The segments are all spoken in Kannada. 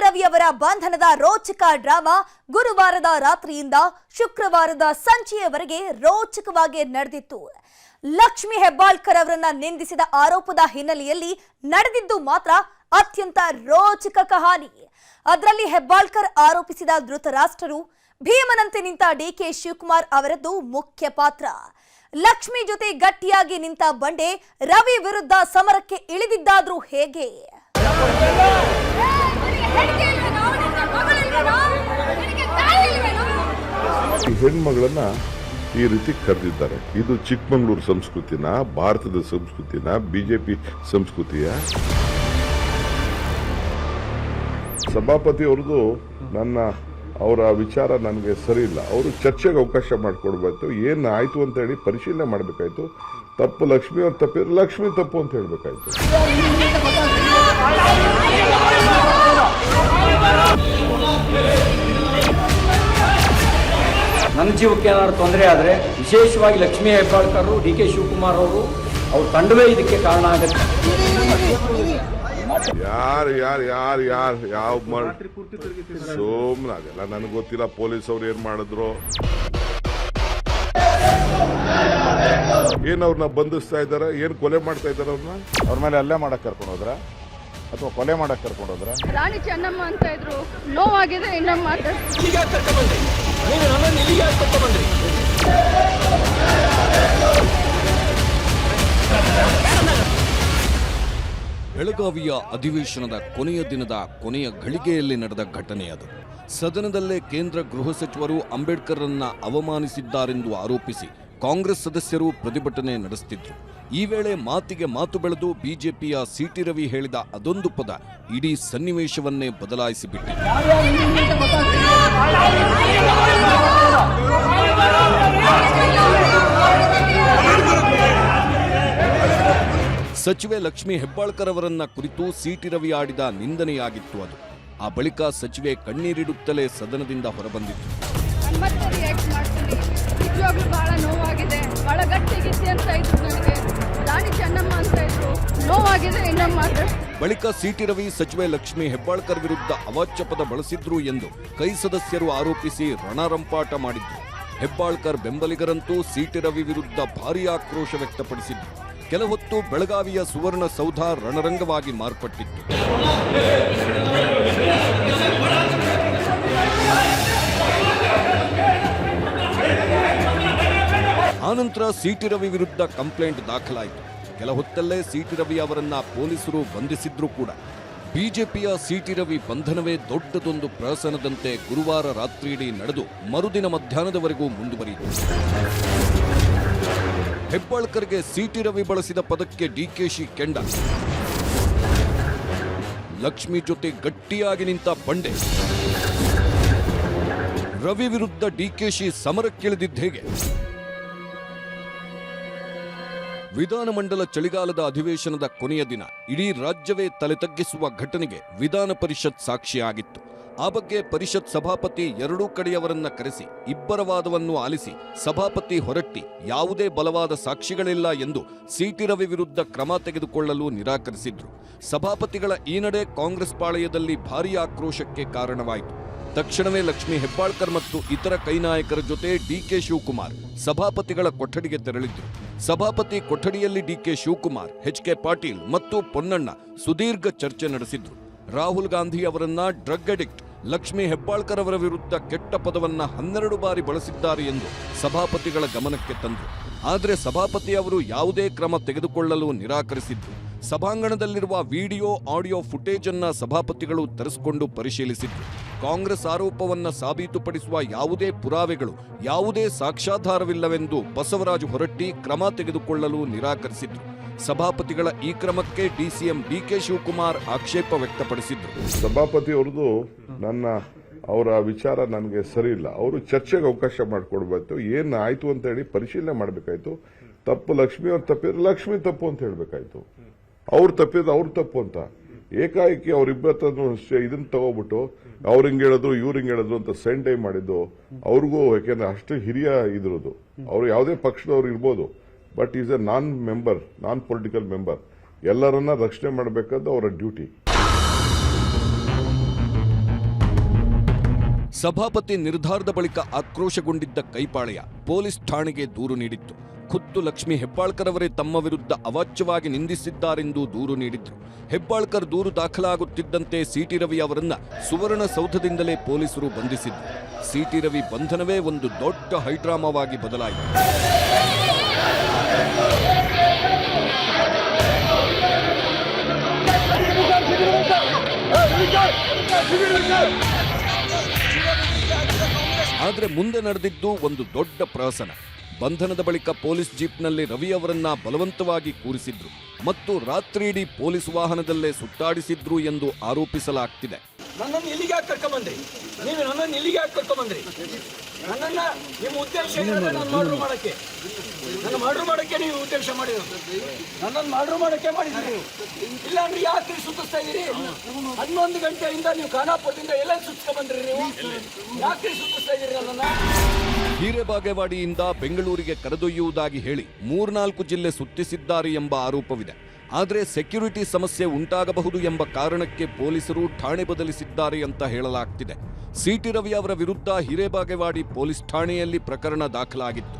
ರವಿ ಅವರ ಬಂಧನದ ರೋಚಕ ಡ್ರಾಮಾ ಗುರುವಾರದ ರಾತ್ರಿಯಿಂದ ಶುಕ್ರವಾರದ ಸಂಜೆಯವರೆಗೆ ರೋಚಕವಾಗಿ ನಡೆದಿತ್ತು. ಲಕ್ಷ್ಮಿ ಹೆಬ್ಬಾಳ್ಕರ್ ಅವರನ್ನ ನಿಂದಿಸಿದ ಆರೋಪದ ಹಿನ್ನೆಲೆಯಲ್ಲಿ ನಡೆದಿದ್ದು ಮಾತ್ರ ಅತ್ಯಂತ ರೋಚಕ ಕಹಾನಿ. ಅದರಲ್ಲಿ ಹೆಬ್ಬಾಳ್ಕರ್ ಆರೋಪಿಸಿದ ಧೃತರಾಷ್ಟ್ರರು, ಭೀಮನಂತೆ ನಿಂತ ಡಿಕೆ ಶಿವಕುಮಾರ್ ಅವರದ್ದು ಮುಖ್ಯ ಪಾತ್ರ. ಲಕ್ಷ್ಮಿ ಜೊತೆ ಗಟ್ಟಿಯಾಗಿ ನಿಂತ ಬಂಡೆ ರವಿ ವಿರುದ್ಧ ಸಮರಕ್ಕೆ ಇಳಿದಿದ್ದಾದ್ರೂ ಹೇಗೆ? ಹೆಣ್ಮಗಳನ್ನ ಈ ರೀತಿ ಕರೆದಿದ್ದಾರೆ. ಇದು ಚಿಕ್ಕಮಗಳೂರು ಸಂಸ್ಕೃತಿನ, ಭಾರತದ ಸಂಸ್ಕೃತಿನ, ಬಿಜೆಪಿ ಸಂಸ್ಕೃತಿಯ? ಸಭಾಪತಿ ಅವ್ರದ್ದು ಅವರ ವಿಚಾರ ನನಗೆ ಸರಿ ಇಲ್ಲ. ಅವರು ಚರ್ಚೆಗೆ ಅವಕಾಶ ಮಾಡಿಕೊಡ್ಬೇಕು. ಏನು ಆಯ್ತು ಅಂತ ಹೇಳಿ ಪರಿಶೀಲನೆ ಮಾಡಬೇಕಾಯ್ತು. ತಪ್ಪು ಲಕ್ಷ್ಮಿ ಅವ್ರು ತಪ್ಪಿದ್ರೆ ಲಕ್ಷ್ಮಿ ತಪ್ಪು ಅಂತ ಹೇಳ್ಬೇಕಾಯ್ತು. ನನ್ನ ಜೀವಕ್ಕೆ ಏನಾದ್ರು ತೊಂದರೆ ಆದರೆ ವಿಶೇಷವಾಗಿ ಲಕ್ಷ್ಮೀ ಹೆಬ್ಬಾಳ್ಕರ್, ಡಿಕೆ ಶಿವಕುಮಾರ್ ಅವ್ರ ತಂಡವೇ ಇದಕ್ಕೆ ಕಾರಣ ಆಗುತ್ತೆ. ಯಾವ ಸೋಮನಾಗಲ್ಲ, ನನಗೆ ಗೊತ್ತಿಲ್ಲ ಪೊಲೀಸ್ ಅವ್ರು ಏನ್ ಮಾಡಿದ್ರು. ಏನ್ ಅವ್ರನ್ನ ಬಂಧಿಸ್ತಾ ಇದಾರೆ, ಏನ್ ಕೊಲೆ ಮಾಡ್ತಾ ಇದಾರೆ, ಅವ್ರ ಮೇಲೆ ಹಲ್ಲೆ ಮಾಡಕ್ ಕರ್ಕೊಂಡು ಹೋದ್ರ ಅಥವಾ ಕೊಲೆ ಮಾಡಕ್ ಕರ್ಕೊಂಡು ಹೋದ್ರ? ರಾಣಿ ಚೆನ್ನಮ್ಮ ಅಂತ ಇದ್ರು, ನೋವಾಗಿದೆ. ಇನ್ನೊಮ್ಮೆ ಬೆಳಗಾವಿಯ ಅಧಿವೇಶನದ ಕೊನೆಯ ದಿನದ ಕೊನೆಯ ಘಳಿಗೆಯಲ್ಲಿ ನಡೆದ ಘಟನೆ ಅದು. ಸದನದಲ್ಲೇ ಕೇಂದ್ರ ಗೃಹ ಸಚಿವರು ಅಂಬೇಡ್ಕರ್ರನ್ನ ಅವಮಾನಿಸಿದ್ದಾರೆಂದು ಆರೋಪಿಸಿ ಕಾಂಗ್ರೆಸ್ ಸದಸ್ಯರು ಪ್ರತಿಭಟನೆ ನಡೆಸುತ್ತಿದ್ರು. ಈ ವೇಳೆ ಮಾತಿಗೆ ಮಾತು ಬೆಳೆದು ಬಿಜೆಪಿಯ ಸಿಟಿ ರವಿ ಹೇಳಿದ ಅದೊಂದು ಪದ ಇಡೀ ಸನ್ನಿವೇಶವನ್ನೇ ಬದಲಾಯಿಸಿಬಿಟ್ಟಿದೆ. ಸಚಿವೆ ಲಕ್ಷ್ಮಿ ಹೆಬ್ಬಾಳ್ಕರ್ ಅವರನ್ನ ಕುರಿತು ಸಿಟಿ ರವಿ ಆಡಿದ ನಿಂದನೆಯಾಗಿತ್ತು ಅದು. ಆ ಬಳಿಕ ಸಚಿವೆ ಕಣ್ಣೀರಿಡುತ್ತಲೇ ಸದನದಿಂದ ಹೊರಬಂದಿತ್ತು. ಬಹಳ ನೋವಾಗಿದೆ, ಬಹಳ ಗಟ್ಟಿಗಿದ್ದೆ ಅಂತ ಇದ್ರು, ನನಗೆ ರಾಣಿ ಚೆನ್ನಮ್ಮ ಅಂತ ಇದ್ರು, ನೋವಾಗಿದೆ. ಇನ್ನೊಮ್ಮೆ ಬಳಿಕ ಸಿಟಿ ರವಿ ಸಚಿವೆ ಲಕ್ಷ್ಮಿ ಹೆಬ್ಬಾಳ್ಕರ್ ವಿರುದ್ಧ ಅವಾಚ್ಯ ಪದ ಬಳಸಿದ್ರು ಎಂದು ಕೈ ಸದಸ್ಯರು ಆರೋಪಿಸಿ ರಣರಂಪಾಟ ಮಾಡಿದ್ರು. ಹೆಬ್ಬಾಳ್ಕರ್ ಬೆಂಬಲಿಗರಂತೂ ಸಿಟಿ ರವಿ ವಿರುದ್ಧ ಭಾರೀ ಆಕ್ರೋಶ ವ್ಯಕ್ತಪಡಿಸಿದ್ರು. ಕೆಲ ಹೊತ್ತು ಬೆಳಗಾವಿಯ ಸುವರ್ಣಸೌಧ ರಣರಂಗವಾಗಿ ಮಾರ್ಪಟ್ಟಿತ್ತು. ಆನಂತರ ಸಿಟಿ ರವಿ ವಿರುದ್ಧ ಕಂಪ್ಲೇಂಟ್ ದಾಖಲಾಯಿತು. ಕೆಲ ಹೊತ್ತಲ್ಲೇ ಸಿಟಿ ರವಿ ಅವರನ್ನ ಪೊಲೀಸರು ಬಂಧಿಸಿದ್ರು ಕೂಡ. ಬಿಜೆಪಿಯ ಸಿಟಿ ರವಿ ಬಂಧನವೇ ದೊಡ್ಡದೊಂದು ಪ್ರಹಸನದಂತೆ ಗುರುವಾರ ರಾತ್ರಿಯಿಡೀ ನಡೆದು ಮರುದಿನ ಮಧ್ಯಾಹ್ನದವರೆಗೂ ಮುಂದುವರಿಯಿತು. ಹೆಬ್ಬಾಳ್ಕರ್ಗೆ ಸಿಟಿ ರವಿ ಬಳಸಿದ ಪದಕ್ಕೆ ಡಿಕೆಶಿ ಕೆಂಡ. ಲಕ್ಷ್ಮಿ ಜೊತೆ ಗಟ್ಟಿಯಾಗಿ ನಿಂತ ಬಂಡೆ. ರವಿ ವಿರುದ್ಧ ಡಿಕೆಶಿ ಸಮರಕ್ಕಿಳಿದಿದ್ದೇಗೆ? ವಿಧಾನಮಂಡಲ ಚಳಿಗಾಲದ ಅಧಿವೇಶನದ ಕೊನೆಯ ದಿನ ಇಡೀ ರಾಜ್ಯವೇ ತಲೆ ತಗ್ಗಿಸುವ ಘಟನೆಗೆ ವಿಧಾನ ಪರಿಷತ್ ಸಾಕ್ಷಿಯಾಗಿತ್ತು. ಆ ಬಗ್ಗೆ ಪರಿಷತ್ ಸಭಾಪತಿ ಎರಡೂ ಕಡೆಯವರನ್ನ ಕರೆಸಿ ಇಬ್ಬರ ವಾದವನ್ನು ಆಲಿಸಿ ಸಭಾಪತಿ ಹೊರಟ್ಟಿ ಯಾವುದೇ ಬಲವಾದ ಸಾಕ್ಷಿಗಳಿಲ್ಲ ಎಂದು ಸಿಟಿ ರವಿ ವಿರುದ್ಧ ಕ್ರಮ ತೆಗೆದುಕೊಳ್ಳಲು ನಿರಾಕರಿಸಿದ್ರು. ಸಭಾಪತಿಗಳ ಈ ನಡೆ ಕಾಂಗ್ರೆಸ್ ಪಾಳೆಯದಲ್ಲಿ ಭಾರೀ ಆಕ್ರೋಶಕ್ಕೆ ಕಾರಣವಾಯಿತು. ತಕ್ಷಣವೇ ಲಕ್ಷ್ಮಿ ಹೆಬ್ಬಾಳ್ಕರ್ ಮತ್ತು ಇತರ ಕೈ ನಾಯಕರ ಜೊತೆ ಡಿಕೆ ಶಿವಕುಮಾರ್ ಸಭಾಪತಿಗಳ ಕೊಠಡಿಗೆ ತೆರಳಿದ್ರು. ಸಭಾಪತಿ ಕೊಠಡಿಯಲ್ಲಿ ಡಿಕೆ ಶಿವಕುಮಾರ್, ಎಚ್.ಕೆ. ಪಾಟೀಲ್ ಮತ್ತು ಪೊನ್ನಣ್ಣ ಸುದೀರ್ಘ ಚರ್ಚೆ ನಡೆಸಿದ್ರು. ರಾಹುಲ್ ಗಾಂಧಿ ಅವರನ್ನ ಡ್ರಗ್ ಅಡಿಕ್ಟ್, ಲಕ್ಷ್ಮಿ ಹೆಬ್ಬಾಳ್ಕರ್ ಅವರ ವಿರುದ್ಧ ಕೆಟ್ಟ ಪದವನ್ನ 12 ಬಾರಿ ಬಳಸಿದ್ದಾರೆ ಎಂದು ಸಭಾಪತಿಗಳ ಗಮನಕ್ಕೆ ತಂದರು. ಆದರೆ ಸಭಾಪತಿ ಅವರು ಯಾವುದೇ ಕ್ರಮ ತೆಗೆದುಕೊಳ್ಳಲು ನಿರಾಕರಿಸಿದ್ರು. ಸಭಾಂಗಣದಲ್ಲಿರುವ ವಿಡಿಯೋ, ಆಡಿಯೋ ಫುಟೇಜ್ ಅನ್ನ ಸಭಾಪತಿಗಳು ತರಿಸಿಕೊಂಡು ಪರಿಶೀಲಿಸಿದ್ರು. ಕಾಂಗ್ರೆಸ್ ಆರೋಪವನ್ನ ಸಾಬೀತುಪಡಿಸುವ ಯಾವುದೇ ಪುರಾವೆಗಳು, ಯಾವುದೇ ಸಾಕ್ಷ್ಯಾಧಾರವಿಲ್ಲವೆಂದು ಬಸವರಾಜ ಹೊರಟ್ಟಿ ಕ್ರಮ ತೆಗೆದುಕೊಳ್ಳಲು ನಿರಾಕರಿಸಿದ್ರು. ಸಭಾಪತಿಗಳ ಈ ಕ್ರಮಕ್ಕೆ ಡಿಸಿಎಂ ಡಿಕೆ ಶಿವಕುಮಾರ್ ಆಕ್ಷೇಪ ವ್ಯಕ್ತಪಡಿಸಿದ್ರು. ಸಭಾಪತಿ ಅವ್ರದ್ದು ಅವರ ವಿಚಾರ ನನಗೆ ಸರಿ ಇಲ್ಲ. ಅವರು ಚರ್ಚೆಗೆ ಅವಕಾಶ ಮಾಡಿಕೊಡ್ಬೇಕು. ಏನ್ ಆಯ್ತು ಅಂತ ಹೇಳಿ ಪರಿಶೀಲನೆ ಮಾಡಬೇಕಾಯ್ತು. ತಪ್ಪು ಲಕ್ಷ್ಮಿ ಅವ್ರು ತಪ್ಪಿದ್ರೆ ಲಕ್ಷ್ಮಿ ತಪ್ಪು ಅಂತ ಹೇಳ್ಬೇಕಾಯ್ತು. ಅವ್ರು ತಪ್ಪಿದ್ರೆ ಅವ್ರು ತಪ್ಪು ಅಂತ ಏಕಾಏಕಿ ಅವ್ರಿಬ್ಬರನ್ನು ಇದನ್ನ ತಗೋಬಿಟ್ಟು ಅವ್ರು ಹಿಂಗೆ ಹೇಳಿದ್ರು ಇವ್ರು ಹಿಂಗೆ ಹೇಳಿದ್ರು ಅಂತ ಸೆಂಡ್ ಮಾಡಿದ್ದು ಅವ್ರಿಗೂ, ಯಾಕೆಂದ್ರೆ ಅಷ್ಟು ಹಿರಿಯ ಇದ್ರದ್ದು. ಅವ್ರು ಯಾವುದೇ ಪಕ್ಷದವ್ರು ಇರ್ಬೋದು, but is A non political member. ಎಲ್ಲರನ್ನ ರಕ್ಷಣೆ ಮಾಡಬೇಕಾದ ಅವರ ಡ್ಯೂಟಿ. ಸಭಾಪತಿ ನಿರ್ಧಾರದ ಬಳಿಕ ಆಕ್ರೋಶಗೊಂಡಿದ್ದ ಕೈಪಾಳೆಯ ಪೊಲೀಸ್ ಠಾಣೆಗೆ ದೂರು ನೀಡಿತ್ತು. ಖುದ್ದು ಲಕ್ಷ್ಮೀ ಹೆಬ್ಬಾಳ್ಕರ್ ಅವರೇ ತಮ್ಮ ವಿರುದ್ಧ ಅವಾಚ್ಯವಾಗಿ ನಿಂದಿಸಿದ್ದಾರೆಂದು ದೂರು ನೀಡಿದ್ರು. ಹೆಬ್ಬಾಳ್ಕರ್ ದೂರು ದಾಖಲಾಗುತ್ತಿದ್ದಂತೆ ಸಿಟಿ ರವಿ ಅವರನ್ನ ಸುವರ್ಣಸೌಧದಿಂದಲೇ ಪೊಲೀಸರು ಬಂಧಿಸಿದ್ರು. ಸಿಟಿ ರವಿ ಬಂಧನವೇ ಒಂದು ದೊಡ್ಡ ಹೈಡ್ರಾಮಾವಾಗಿ ಬದಲಾಯಿತು. ಆದರೆ ಮುಂದೆ ನಡೆದಿದ್ದು ಒಂದು ದೊಡ್ಡ ಪ್ರಹಸನ. ಬಂಧನದ ಬಳಿಕ ಪೊಲೀಸ್ ಜೀಪ್ನಲ್ಲಿ ರವಿ ಅವರನ್ನ ಬಲವಂತವಾಗಿ ಕೂರಿಸಿದ್ರು ಮತ್ತು ರಾತ್ರಿಯಿಡೀ ಪೊಲೀಸ್ ವಾಹನದಲ್ಲೇ ಸುತ್ತಾಡಿಸಿದ್ರು ಎಂದು ಆರೋಪಿಸಲಾಗ್ತಿದೆ. ನನ್ನನ್ನು ಇಲ್ಲಿಗೆ ಯಾಕೆ ಕರ್ಕೊಂಡ್ಬಂದ್ರಿ? ನೀವು ನನ್ನನ್ನು ಇಲ್ಲಿಗೆ ಯಾಕೆ ಕರ್ಕೊಂಡ್ಬಂದ್ರಿ? ನನ್ನನ್ನ ನಿಮ್ಮ ಉದ್ದೇಶ ಏನಿದೆ? ನಾನು ಮರ್ಡರ್ ಮಾಡಕ್ಕೆ, ನನ್ನ ಮರ್ಡರ್ ಮಾಡಕ್ಕೆ ನೀವು ಉದ್ದೇಶ ಮಾಡಿರೋದು. ನನ್ನನ್ನು ಮರ್ಡರ್ ಮಾಡಕ್ಕೆ ಮಾಡಿದ್ರಿ. ಇಲ್ಲ ಅಂದ್ರೆ ಯಾಕೆ ಸುತ್ತಿಸ್ತಾ ಇದ್ದೀರಿ? 11 ಗಂಟೆಯಿಂದ ನೀವು ಖಾನಾಪುರದಿಂದ ಎಲ್ಲ ಸುತ್ತಿಸ್ಕೊಂಡ್ಬಂದ್ರಿ. ನೀವು ಯಾಕೆ ಸುತ್ತಿಸ್ತಾ ಇದ್ದೀರಿ ನನ್ನನ್ನ? ಹಿರೇಬಾಗೇವಾಡಿಯಿಂದ ಬೆಂಗಳೂರಿಗೆ ಕರೆದೊಯ್ಯುವುದಾಗಿ ಹೇಳಿ 3-4 ಜಿಲ್ಲೆ ಸುತ್ತಿಸಿದ್ದಾರೆ ಎಂಬ ಆರೋಪವಿದೆ. ಆದರೆ ಸೆಕ್ಯೂರಿಟಿ ಸಮಸ್ಯೆ ಉಂಟಾಗಬಹುದು ಎಂಬ ಕಾರಣಕ್ಕೆ ಪೊಲೀಸರು ಠಾಣೆ ಬದಲಿಸಿದ್ದಾರೆ ಅಂತ ಹೇಳಲಾಗ್ತಿದೆ. ಸಿಟಿ ರವಿ ಅವರ ವಿರುದ್ಧ ಹಿರೇಬಾಗೇವಾಡಿ ಪೊಲೀಸ್ ಠಾಣೆಯಲ್ಲಿ ಪ್ರಕರಣ ದಾಖಲಾಗಿತ್ತು.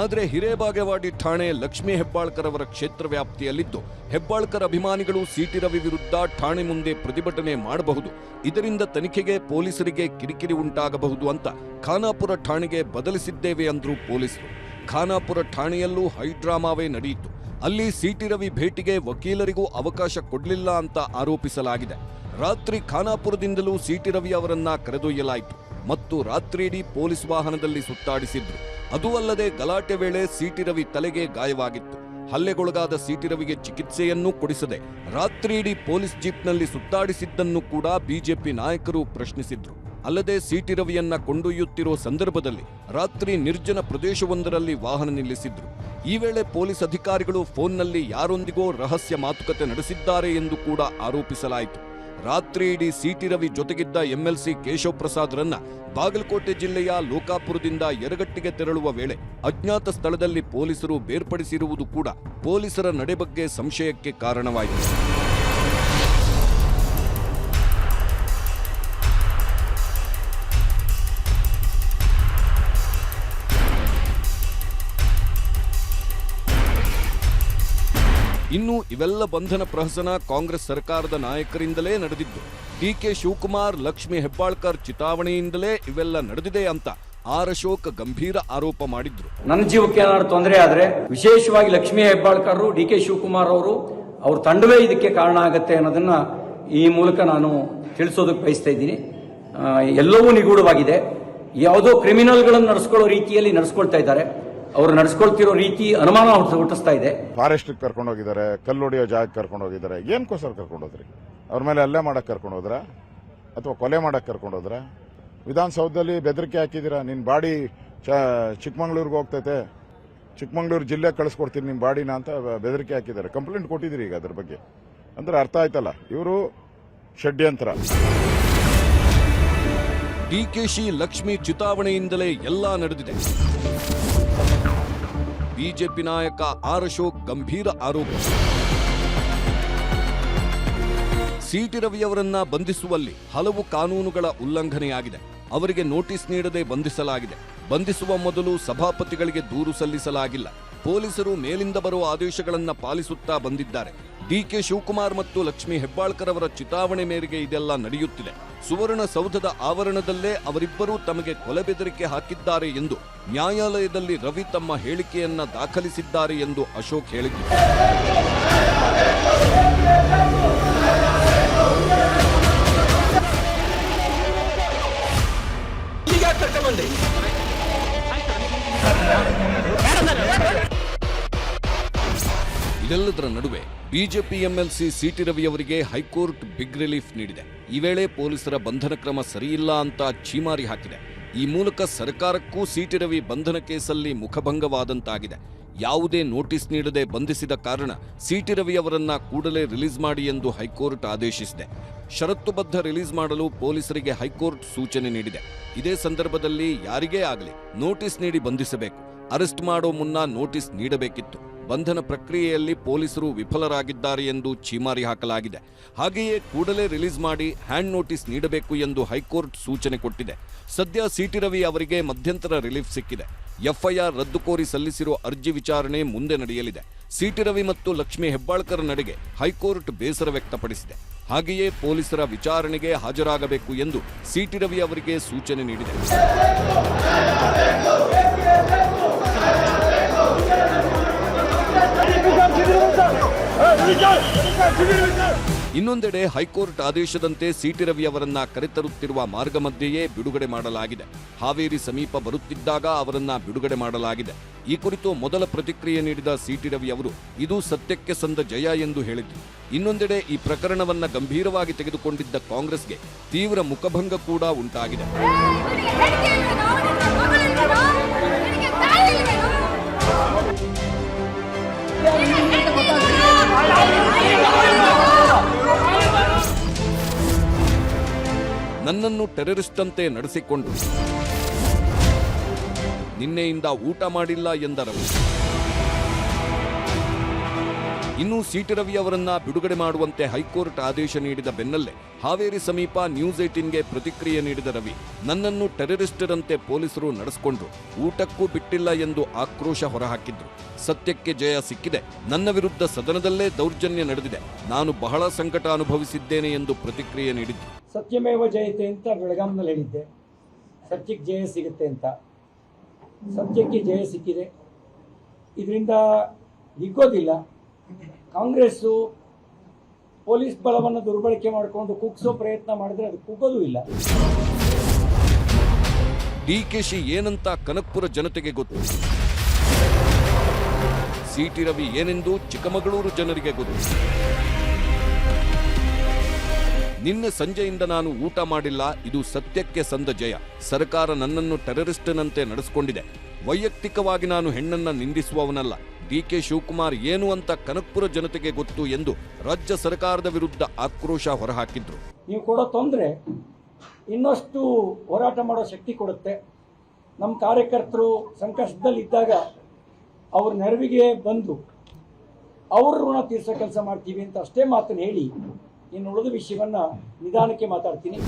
ಆದರೆ ಹಿರೇಬಾಗೇವಾಡಿ ಠಾಣೆ ಲಕ್ಷ್ಮೀ ಹೆಬ್ಬಾಳ್ಕರ್ ಅವರ ಕ್ಷೇತ್ರ ವ್ಯಾಪ್ತಿಯಲ್ಲಿದ್ದು, ಹೆಬ್ಬಾಳ್ಕರ್ ಅಭಿಮಾನಿಗಳು ಸಿಟಿ ರವಿ ವಿರುದ್ಧ ಠಾಣೆ ಮುಂದೆ ಪ್ರತಿಭಟನೆ ಮಾಡಬಹುದು, ಇದರಿಂದ ತನಿಖೆಗೆ ಪೊಲೀಸರಿಗೆ ಕಿರಿಕಿರಿ ಉಂಟಾಗಬಹುದು ಅಂತ ಖಾನಾಪುರ ಠಾಣೆಗೆ ಬದಲಿಸಿದ್ದೇವೆ ಅಂದ್ರು ಪೊಲೀಸರು. ಖಾನಾಪುರ ಠಾಣೆಯಲ್ಲೂ ಹೈಡ್ರಾಮಾವೇ ನಡೆಯಿತು. ಅಲ್ಲಿ ಸಿಟಿ ರವಿ ಭೇಟಿಗೆ ವಕೀಲರಿಗೂ ಅವಕಾಶ ಕೊಡಲಿಲ್ಲ ಅಂತ ಆರೋಪಿಸಲಾಗಿದೆ. ರಾತ್ರಿ ಖಾನಾಪುರದಿಂದಲೂ ಸಿಟಿ ರವಿ ಅವರನ್ನ ಕರೆದೊಯ್ಯಲಾಯಿತು ಮತ್ತು ರಾತ್ರಿಯಿಡೀ ಪೊಲೀಸ್ ವಾಹನದಲ್ಲಿ ಸುತ್ತಾಡಿಸಿದ್ರು. ಅದೂ ಅಲ್ಲದೆ ಗಲಾಟೆ ವೇಳೆ ಸಿಟಿ ರವಿ ತಲೆಗೆ ಗಾಯವಾಗಿತ್ತು. ಹಲ್ಲೆಗೊಳಗಾದ ಸಿಟಿ ರವಿಗೆ ಚಿಕಿತ್ಸೆಯನ್ನೂ ಕೊಡಿಸದೆ ರಾತ್ರಿಯಿಡೀ ಪೊಲೀಸ್ ಜೀಪ್ನಲ್ಲಿ ಸುತ್ತಾಡಿಸಿದ್ದನ್ನು ಕೂಡ ಬಿಜೆಪಿ ನಾಯಕರು ಪ್ರಶ್ನಿಸಿದ್ರು. ಅಲ್ಲದೆ ಸಿಟಿ ರವಿಯನ್ನ ಕೊಂಡೊಯ್ಯುತ್ತಿರೋ ಸಂದರ್ಭದಲ್ಲಿ ರಾತ್ರಿ ನಿರ್ಜನ ಪ್ರದೇಶವೊಂದರಲ್ಲಿ ವಾಹನ ನಿಲ್ಲಿಸಿದ್ರು. ಈ ವೇಳೆ ಪೊಲೀಸ್ ಅಧಿಕಾರಿಗಳು ಫೋನ್ನಲ್ಲಿ ಯಾರೊಂದಿಗೋ ರಹಸ್ಯ ಮಾತುಕತೆ ನಡೆಸಿದ್ದಾರೆ ಎಂದು ಕೂಡ ಆರೋಪಿಸಲಾಯಿತು. ರಾತ್ರಿ ಇಡೀ ಸಿಟಿ ರವಿ ಜೊತೆಗಿದ್ದ ಎಂಎಲ್ಸಿ ಕೇಶವ್ ಪ್ರಸಾದ್ರನ್ನ ಬಾಗಲಕೋಟೆ ಜಿಲ್ಲೆಯ ಲೋಕಾಪುರದಿಂದ ಯರಗಟ್ಟಿಗೆ ತೆರಳುವ ವೇಳೆ ಅಜ್ಞಾತ ಸ್ಥಳದಲ್ಲಿ ಪೊಲೀಸರು ಬೇರ್ಪಡಿಸಿರುವುದು ಕೂಡ ಪೊಲೀಸರ ನಡೆ ಬಗ್ಗೆ ಸಂಶಯಕ್ಕೆ ಕಾರಣವಾಯಿತು. ಇನ್ನು ಇವೆಲ್ಲ ಬಂಧನ ಪ್ರಹಸನ ಕಾಂಗ್ರೆಸ್ ಸರ್ಕಾರದ ನಾಯಕರಿಂದಲೇ ನಡೆದಿದ್ದು. ಡಿಕೆ ಶಿವಕುಮಾರ್, ಲಕ್ಷ್ಮೀ ಹೆಬ್ಬಾಳ್ಕರ್ ಚಿತಾವಣೆಯಿಂದಲೇ ಇವೆಲ್ಲ ನಡೆದಿದೆ ಅಂತ ಆರ್ ಅಶೋಕ್ ಗಂಭೀರ ಆರೋಪ ಮಾಡಿದ್ರು. ನನ್ನ ಜೀವಕ್ಕೆ ಏನಾದ್ರು ತೊಂದರೆ ಆದ್ರೆ ವಿಶೇಷವಾಗಿ ಲಕ್ಷ್ಮೀ ಹೆಬ್ಬಾಳ್ಕರ್, ಡಿಕೆ ಶಿವಕುಮಾರ್ ಅವ್ರ ತಂಡವೇ ಇದಕ್ಕೆ ಕಾರಣ ಆಗತ್ತೆ ಅನ್ನೋದನ್ನ ಈ ಮೂಲಕ ನಾನು ತಿಳಿಸೋದಕ್ಕೆ ಬಯಸ್ತಾ ಇದ್ದೀನಿ. ಎಲ್ಲವೂ ನಿಗೂಢವಾಗಿದೆ. ಯಾವುದೋ ಕ್ರಿಮಿನಲ್ಗಳನ್ನು ನಡೆಸ್ಕೊಳ್ಳೋ ರೀತಿಯಲ್ಲಿ ನಡೆಸ್ಕೊಳ್ತಾ ಇದ್ದಾರೆ. ಅವರು ನಡೆಸ್ಕೊಳ್ತಿರೋ ರೀತಿ ಅನುಮಾನ ಹುಟ್ಟಿಸ್ತಾ ಇದೆ. ಫಾರೆಸ್ಟ್ ಕರ್ಕೊಂಡು ಹೋಗಿದ್ದಾರೆ, ಕಲ್ಲೊಡೆಯೋ ಜಾಗಕ್ಕೆ ಕರ್ಕೊಂಡು ಹೋಗಿದ್ದಾರೆ. ಏನಕ್ಕೋಸ್ಕರ ಕರ್ಕೊಂಡು ಹೋದ್ರಿ? ಅವ್ರ ಮೇಲೆ ಹಲ್ಲೆ ಮಾಡಕ್ ಕರ್ಕೊಂಡು ಹೋದ್ರ ಅಥವಾ ಕೊಲೆ ಮಾಡಕ್ ಕರ್ಕೊಂಡು ಹೋದ್ರ? ವಿಧಾನಸೌಧದಲ್ಲಿ ಬೆದರಿಕೆ ಹಾಕಿದ್ದೀರಾ, ನಿನ್ ಬಾಡಿ ಚಿಕ್ಕಮಂಗ್ಳೂರ್ಗೆ ಹೋಗ್ತೈತೆ, ಚಿಕ್ಕಮಂಗ್ಳೂರು ಜಿಲ್ಲೆ ಕಳಿಸ್ಕೊಡ್ತೀನಿ ನಿಮ್ ಬಾಡಿನ ಅಂತ ಬೆದರಿಕೆ ಹಾಕಿದ್ದಾರೆ. ಕಂಪ್ಲೇಂಟ್ ಕೊಟ್ಟಿದ್ದೀರಿ ಈಗ ಅದ್ರ ಬಗ್ಗೆ. ಅಂದ್ರೆ ಅರ್ಥ ಆಯ್ತಲ್ಲ, ಇವರು ಷಡ್ಯಂತ್ರ. ಡಿಕೆಶಿ ಲಕ್ಷ್ಮಿ ಚಿತಾವಣೆಯಿಂದಲೇ ಎಲ್ಲಾ ನಡೆದಿದೆ. ಬಿಜೆಪಿ ನಾಯಕ ಆರ್ ಅಶೋಕ್ ಗಂಭೀರ ಆರೋಪ. ಸಿಟಿ ರವಿಯವರನ್ನ ಬಂಧಿಸುವಲ್ಲಿ ಹಲವು ಕಾನೂನುಗಳ ಉಲ್ಲಂಘನೆಯಾಗಿದೆ. ಅವರಿಗೆ ನೋಟಿಸ್ ನೀಡದೆ ಬಂಧಿಸಲಾಗಿದೆ. ಬಂಧಿಸುವ ಮೊದಲು ಸಭಾಪತಿಗಳಿಗೆ ದೂರು ಸಲ್ಲಿಸಲಾಗಿಲ್ಲ. ಪೊಲೀಸರು ಮೇಲಿಂದ ಬರುವ ಆದೇಶಗಳನ್ನ ಪಾಲಿಸುತ್ತಾ ಬಂದಿದ್ದಾರೆ. ಡಿಕೆ ಶಿವಕುಮಾರ್ ಮತ್ತು ಲಕ್ಷ್ಮೀ ಹೆಬ್ಬಾಳ್ಕರ್ ಅವರ ಚಿತಾವಣೆ ಮೇರೆಗೆ ಇದೆಲ್ಲ ನಡೆಯುತ್ತಿದೆ. ಸುವರ್ಣಸೌಧದ ಆವರಣದಲ್ಲೇ ಅವರಿಬ್ಬರೂ ತಮಗೆ ಕೊಲೆ ಬೆದರಿಕೆ ಹಾಕಿದ್ದಾರೆ ಎಂದು ನ್ಯಾಯಾಲಯದಲ್ಲಿ ರವಿ ತಮ್ಮ ಹೇಳಿಕೆಯನ್ನ ದಾಖಲಿಸಿದ್ದಾರೆ ಎಂದು ಅಶೋಕ್ ಹೇಳಿದ್ದಾರೆ. ಇದೆಲ್ಲದರ ನಡುವೆ ಬಿಜೆಪಿ ಎಂಎಲ್ಸಿ ಸಿಟಿ ರವಿ ಅವರಿಗೆ ಹೈಕೋರ್ಟ್ ಬಿಗ್ ರಿಲೀಫ್ ನೀಡಿದೆ. ಈ ವೇಳೆ ಪೊಲೀಸರ ಬಂಧನ ಕ್ರಮ ಸರಿಯಿಲ್ಲ ಅಂತ ಛೀಮಾರಿ ಹಾಕಿದೆ. ಈ ಮೂಲಕ ಸರ್ಕಾರಕ್ಕೂ ಸಿಟಿ ರವಿ ಬಂಧನ ಕೇಸಲ್ಲಿ ಮುಖಭಂಗವಾದಂತಾಗಿದೆ. ಯಾವುದೇ ನೋಟಿಸ್ ನೀಡದೆ ಬಂಧಿಸಿದ ಕಾರಣ ಸಿಟಿ ರವಿ ಅವರನ್ನ ಕೂಡಲೇ ರಿಲೀಸ್ ಮಾಡಿ ಎಂದು ಹೈಕೋರ್ಟ್ ಆದೇಶಿಸಿದೆ. ಷರತ್ತುಬದ್ಧ ರಿಲೀಸ್ ಮಾಡಲು ಪೊಲೀಸರಿಗೆ ಹೈಕೋರ್ಟ್ ಸೂಚನೆ ನೀಡಿದೆ. ಇದೇ ಸಂದರ್ಭದಲ್ಲಿ ಯಾರಿಗೇ ಆಗಲಿ ನೋಟಿಸ್ ನೀಡಿ ಬಂಧಿಸಬೇಕು. ಅರೆಸ್ಟ್ ಮಾಡೋ ಮುನ್ನ ನೋಟಿಸ್ ನೀಡಬೇಕಿತ್ತು. ಬಂಧನ ಪ್ರಕ್ರಿಯೆಯಲ್ಲಿ ಪೊಲೀಸರು ವಿಫಲರಾಗಿದ್ದಾರೆ ಎಂದು ಛೀಮಾರಿ ಹಾಕಲಾಗಿದೆ. ಹಾಗೆಯೇ ಕೂಡಲೇ ರಿಲೀಸ್ ಮಾಡಿ ಹ್ಯಾಂಡ್ ನೋಟಿಸ್ ನೀಡಬೇಕು ಎಂದು ಹೈಕೋರ್ಟ್ ಸೂಚನೆ ಕೊಟ್ಟಿದೆ. ಸದ್ಯ ಸಿಟಿ ರವಿ ಅವರಿಗೆ ಮಧ್ಯಂತರ ರಿಲೀಫ್ ಸಿಕ್ಕಿದೆ. ಎಫ್ಐಆರ್ ರದ್ದು ಕೋರಿ ಸಲ್ಲಿಸಿರುವ ಅರ್ಜಿ ವಿಚಾರಣೆ ಮುಂದೆ ನಡೆಯಲಿದೆ. ಸಿಟಿ ರವಿ ಮತ್ತು ಲಕ್ಷ್ಮೀ ಹೆಬ್ಬಾಳ್ಕರ್ ನಡೆಗೆ ಹೈಕೋರ್ಟ್ ಬೇಸರ ವ್ಯಕ್ತಪಡಿಸಿದೆ. ಹಾಗೆಯೇ ಪೊಲೀಸರ ವಿಚಾರಣೆಗೆ ಹಾಜರಾಗಬೇಕು ಎಂದು ಸಿಟಿ ರವಿ ಅವರಿಗೆ ಸೂಚನೆ ನೀಡಿದೆ. ಇನ್ನೊಂದೆಡೆ ಹೈಕೋರ್ಟ್ ಆದೇಶದಂತೆ ಸಿಟಿ ರವಿ ಅವರನ್ನ ಕರೆತರುತ್ತಿರುವ ಮಾರ್ಗ ಮಧ್ಯೆಯೇ ಬಿಡುಗಡೆ ಮಾಡಲಾಗಿದೆ. ಹಾವೇರಿ ಸಮೀಪ ಬರುತ್ತಿದ್ದಾಗ ಅವರನ್ನ ಬಿಡುಗಡೆ ಮಾಡಲಾಗಿದೆ. ಈ ಕುರಿತು ಮೊದಲ ಪ್ರತಿಕ್ರಿಯೆ ನೀಡಿದ ಸಿಟಿ ರವಿ ಅವರು ಇದು ಸತ್ಯಕ್ಕೆ ಸಂದ ಜಯ ಎಂದು ಹೇಳಿದ್ರು. ಇನ್ನೊಂದೆಡೆ ಈ ಪ್ರಕರಣವನ್ನ ಗಂಭೀರವಾಗಿ ತೆಗೆದುಕೊಂಡಿದ್ದ ಕಾಂಗ್ರೆಸ್ಗೆ ತೀವ್ರ ಮುಖಭಂಗ ಕೂಡ ಉಂಟಾಗಿದೆ. ನನ್ನನ್ನು ಟೆರರಿಸ್ಟ್ ಅಂತೆ ನಡೆಸಿಕೊಂಡು ನಿನ್ನೆಯಿಂದ ಊಟ ಮಾಡಿಲ್ಲ ಎಂದರು. ಇನ್ನು ಸಿಟಿ ರವಿ ಅವರನ್ನ ಬಿಡುಗಡೆ ಮಾಡುವಂತೆ ಹೈಕೋರ್ಟ್ ಆದೇಶ ನೀಡಿದ ಬೆನ್ನಲ್ಲೇ ಹಾವೇರಿ ಸಮೀಪ ನ್ಯೂಸ್ 18ಗೆ ಪ್ರತಿಕ್ರಿಯೆ ನೀಡಿದ ರವಿ, ನನ್ನನ್ನು ಟೆರರಿಸ್ಟರಂತೆ ಪೊಲೀಸರು ನಡೆಸಿಕೊಂಡ್ರು, ಊಟಕ್ಕೂ ಬಿಟ್ಟಿಲ್ಲ ಎಂದು ಆಕ್ರೋಶ ಹೊರಹಾಕಿದ್ರು. ಸತ್ಯಕ್ಕೆ ಜಯ ಸಿಕ್ಕಿದೆ, ನನ್ನ ವಿರುದ್ಧ ಸದನದಲ್ಲೇ ದೌರ್ಜನ್ಯ ನಡೆದಿದೆ, ನಾನು ಬಹಳ ಸಂಕಟ ಅನುಭವಿಸಿದ್ದೇನೆ ಎಂದು ಪ್ರತಿಕ್ರಿಯೆ ನೀಡಿದ್ರು. ಸತ್ಯಮೇವ ಜಯತೆ ಅಂತ ಬೆಳಗಾಂನಲ್ಲಿ ಹೇಳಿದ್ದೆ, ಸತ್ಯಕ್ಕೆ ಜಯ ಸಿಗುತ್ತೆ ಅಂತ. ಸತ್ಯಕ್ಕೆ ಜಯ ಸಿಕ್ಕಿದೆ. ಇದರಿಂದ ಹಿಗ್ಗೋದಿಲ್ಲ. ಕಾಂಗ್ರೆಸ್ಸು ಪೊಲೀಸ್ ಬಲವನ್ನು ದುರ್ಬಳಕೆ ಮಾಡಿಕೊಂಡು ಕುಗ್ಸೋ ಪ್ರಯತ್ನ ಮಾಡಿದ್ರೆ ಅದು ಕುಗ್ಗೋದು ಇಲ್ಲ. ಡಿಕೆಶಿ ಏನಂತ ಕನಕಪುರ ಜನತೆಗೆ ಗೊತ್ತು, ಸಿಟಿ ರವಿ ಏನೆಂದು ಚಿಕ್ಕಮಗಳೂರು ಜನರಿಗೆ ಗೊತ್ತು. ನಿನ್ನೆ ಸಂಜೆಯಿಂದ ನಾನು ಊಟ ಮಾಡಿಲ್ಲ, ಇದು ಸತ್ಯಕ್ಕೆ ಸಂದ ಜಯ. ಸರ್ಕಾರ ನನ್ನನ್ನು ಟೆರರಿಸ್ಟ್ನಂತೆ ನಡೆಸಿಕೊಂಡಿದೆ. ವೈಯಕ್ತಿಕವಾಗಿ ನಾನು ಹೆಣ್ಣನ್ನ ನಿಂದಿಸುವವನಲ್ಲ. ಡಿಕೆ ಶಿವಕುಮಾರ್ ಏನು ಅಂತ ಕನಕಪುರ ಜನತೆಗೆ ಗೊತ್ತು ಎಂದು ರಾಜ್ಯ ಸರ್ಕಾರದ ವಿರುದ್ಧ ಆಕ್ರೋಶ ಹೊರಹಾಕಿದ್ರು. ನೀವು ಕೊಡೋ ತೊಂದರೆ ಇನ್ನಷ್ಟು ಹೋರಾಟ ಮಾಡೋ ಶಕ್ತಿ ಕೊಡುತ್ತೆ. ನಮ್ಮ ಕಾರ್ಯಕರ್ತರು ಸಂಕಷ್ಟದಲ್ಲಿದ್ದಾಗ ಅವ್ರ ನೆರವಿಗೆ ಬಂದು ಅವ್ರ ಋಣ ತೀರ್ಸೋ ಕೆಲಸ ಮಾಡ್ತೀವಿ ಅಂತ ಅಷ್ಟೇ ಮಾತನ್ನು ಹೇಳಿ ಇನ್ನು ಉಳಿದ ವಿಷಯವನ್ನ ನಿಧಾನಕ್ಕೆ ಮಾತಾಡ್ತೀನಿ.